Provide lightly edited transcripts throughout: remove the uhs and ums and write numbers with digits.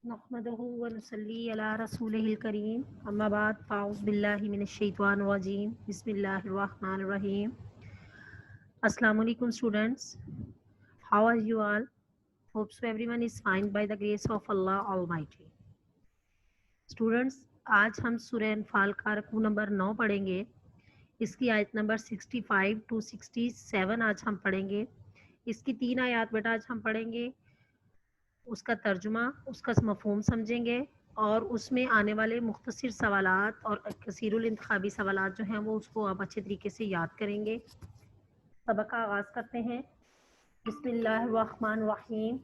नहमदुहु व नसल्ली अला रसूलिहिल करीम अम्मा बाद फ़ाउज़ु बिल्लाहि मिनश शैतानिर रजीम बिस्मिल्लाहिर रहमानिर रहीम। अस्सलामु अलैकुम students, how are you all? Hope so everyone is fine by the grace of Allah almighty. Students, आज हम सूरह अनफाल का रुकू नंबर 9 पढ़ेंगे। इसकी आयत नंबर 65 टू 67 आज हम पढ़ेंगे। इसकी 3 आयत बेटा आज हम पढ़ेंगे, उसका तर्जुमा, उसका मफ़हूम समझेंगे और उसमें आने वाले मुख्तसर सवालात और कसीरुल इंतखाबी सवालात जो हैं वो उसको आप अच्छे तरीके से याद करेंगे। सबक का आगाज़ करते हैं। बिस्मिल्लाहिर्रहमानिर्रहीम।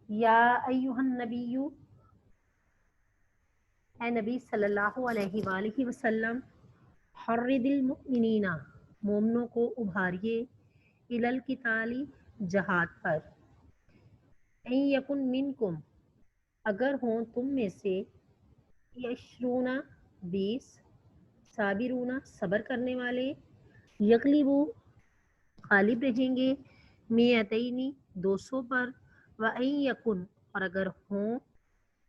या अय्युहन नबिय्यु, ए नबी सल्लल्लाहु अलैहि वालैहि वसल्लम, हर्रिदिल मुमिनीना, मोमनों को उभारिए, इलल किताली, जहाद पर, ऐ यकुन मिनकुम, अगर हों तुम में से, यशरूना 20, साबिरूना सब्र करने वाले, यगलिबू गालिब रहेंगे, मियतैनी 200 पर, व ऐ यकुन और अगर हों,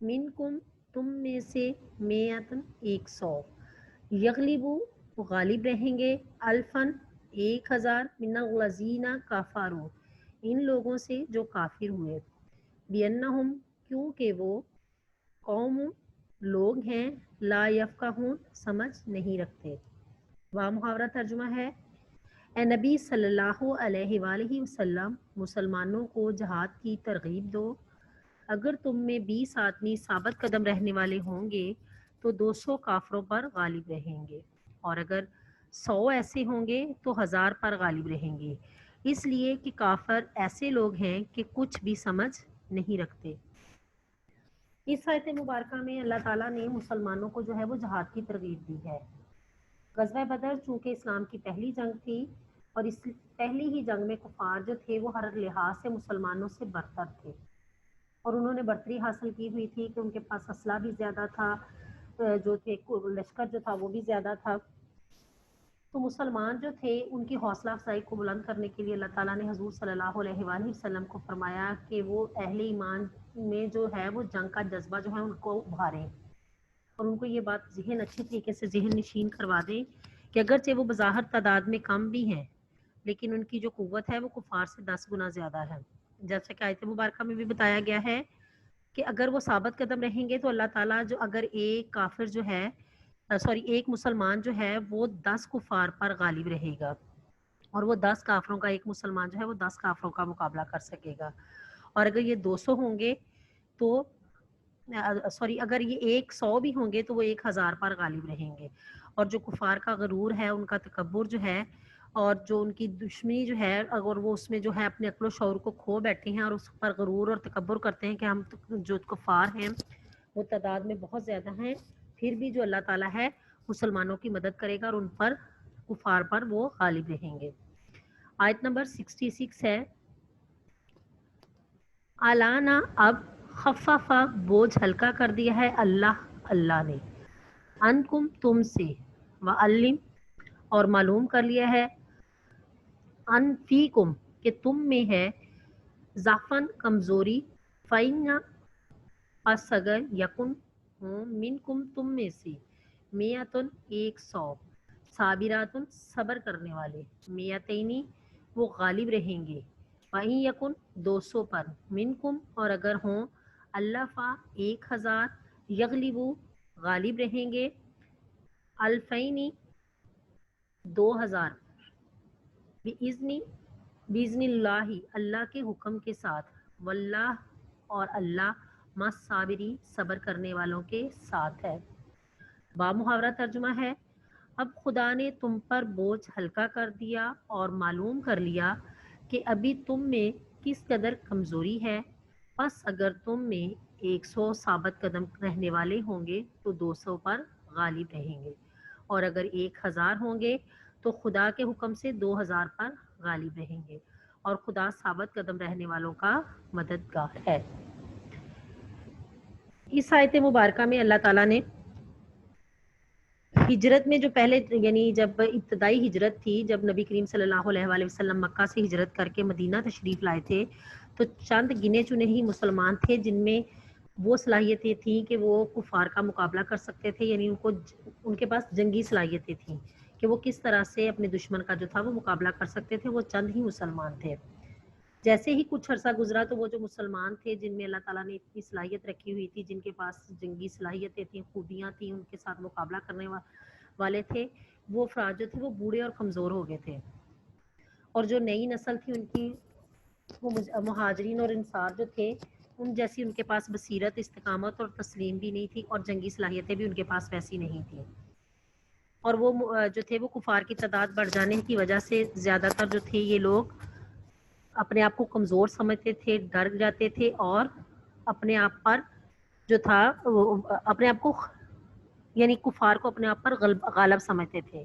मिनकुम तुम में से, मियतन 100, यगलिबू गालिब रहेंगे, अल्फन 1000, मिनल लजीना काफारू इन लोगों से जो काफिर हुए, बियन्नहुम क्योंकि वो, कौम लोग हैं, ला यफ़क़हून समझ नहीं रखते। वह मुहावरा तर्जुमा है। ए नबी सल्लल्लाहु अलैहि वसल्लम, मुसलमानों को जहाद की तरगीब दो। अगर तुम में 20 आदमी साबित कदम रहने वाले होंगे तो 200 काफरों पर गालिब रहेंगे, और अगर 100 ऐसे होंगे तो 1000 पर गालिब रहेंगे, इसलिए कि काफर ऐसे लोग हैं कि कुछ भी समझ नहीं रखते। इस आयत मुबारक में अल्लाह ताला ने मुसलमानों को जो है वो जहाद की तरगीब दी है। ग़ज़वा बदर चूँकि इस्लाम की पहली जंग थी और इस पहली ही जंग में कुफार जो थे वो हर लिहाज से मुसलमानों से बरतर थे और उन्होंने बढ़तरी हासिल की हुई थी कि उनके पास असला भी ज़्यादा था, जो थे लश्कर जो था वो भी ज़्यादा था। तो मुसलमान जो थे उनकी हौसला अफजाई को बुलंद करने के लिए अल्लाह ताला ने हजूर सल्लल्लाहु अलैहि वसल्लम को फरमाया कि वो अहले ईमान में जो है वो जंग का जज्बा जो है उनको उभारें और उनको ये बात जहन अच्छी तरीके से जहन नशीन करवा दें कि अगरचे वो बज़ाहिर तादाद में कम भी हैं लेकिन उनकी जो क़ुव्वत है वो कुफार से 10 गुना ज़्यादा है। जैसा कि आयत मुबारक में भी बताया गया है कि अगर वो साबित कदम रहेंगे तो अल्लाह ताला जो अगर एक काफिर जो है एक मुसलमान जो है वो 10 कुफार पर गालिब रहेगा और वो 10 काफरों का एक मुसलमान जो है वो 10 काफरों का मुकाबला कर सकेगा, और अगर ये 200 होंगे तो अगर ये 100 भी होंगे तो वो 1000 पर गालिब रहेंगे। और जो कुफार का गरूर है, उनका तकब्बुर जो है और जो उनकी दुश्मनी जो है, अगर वो उसमें जो है अपने अक्ल शऊर को खो बैठे हैं और उस पर गरूर और तकब्बुर करते हैं कि हम जो कुफार हैं वो तादाद में बहुत ज़्यादा हैं, फिर भी जो अल्लाह ताला है मुसलमानों की मदद करेगा और उन पर कुफार पर वो गालिब रहेंगे। आयत नंबर 66 है। अलाना अब खफ़फ़ा बोझ हल्का कर दिया है अल्लाह ने, अनकुम तुम से, व अल्लिम और मालूम कर लिया है, अनफीकुम कि तुम में है, ज़ाफ़न कमज़ोरी, फ़इन्ना पस अगर यकुन हूँ, मिनकुम तुम में से, मियतुन 100, साबिरातुन सब्र करने वाले, मियतैनी वो गालिब रहेंगे, वहीं यकुन 200 पर, मिनकुम और अगर हों, अल्लाफा 1000, यगलिबू गालिब रहेंगे, अल्फैनी 2000, बिइज़्नी बिइज़्निल्लाहि अल्लाह के हुक्म के साथ, वल्लाह और अल्लाह मस साबिरी सब्र करने वालों के साथ है। बा मुहावरा तर्जुमा है। अब खुदा ने तुम पर बोझ हल्का कर दिया और मालूम कर लिया कि अभी तुम में किस कदर कमज़ोरी है, बस अगर तुम में 100 साबित कदम रहने वाले होंगे तो 200 पर गालिब रहेंगे, और अगर 1000 होंगे तो खुदा के हुक्म से 2000 पर गालिब रहेंगे, और खुदा साबित कदम रहने वालों का मददगार है। इस आयत मुबारक में अल्लाह ताला ने हिजरत में जो पहले यानी जब इब्तदाई हिजरत थी, जब नबी करीम सल्लल्लाहु अलैहि वसल्लम मक्का से हिजरत करके मदीना तशरीफ़ लाए थे, तो चंद गिने चुने ही मुसलमान थे जिनमें وہ صلاحیتیں تھیں کہ وہ کفار کا مقابلہ کر سکتے تھے، یعنی ان کے پاس جنگی صلاحیتیں تھیں کہ وہ کس طرح سے اپنے دشمن کا جو تھا وہ مقابلہ کر سکتے تھے. وہ چند ہی مسلمان تھے. جیسے ہی کچھ عرصہ گزرا تو وہ جو مسلمان تھے جن میں اللہ تعالیٰ نے اتنی صلاحیت رکھی ہوئی تھی، جن کے پاس جنگی صلاحیتیں تھیں، خوبیاں تھیں، ان کے ساتھ مقابلہ کرنے والے تھے، وہ افراد جو تھے وہ بوڑھے اور کمزور ہو گئے تھے. اور جو نئی نسل تھی ان کی، وہ مہاجرین اور انصار جو تھے، ان جیسی ان کے پاس بصیرت، استقامت اور تسلیم بھی نہیں تھی، اور جنگی صلاحیتیں بھی ان کے پاس ویسی نہیں تھیں. اور وہ جو تھے وہ کفار کی تعداد بڑھ جانے کی وجہ سے زیادہ تر جو تھے یہ لوگ اپنے آپ کو کمزور سمجھتے تھے، ڈر جاتے تھے، اور اپنے آپ پر جو تھا اپنے آپ کو، یعنی کفار کو اپنے آپ پر غالب سمجھتے تھے.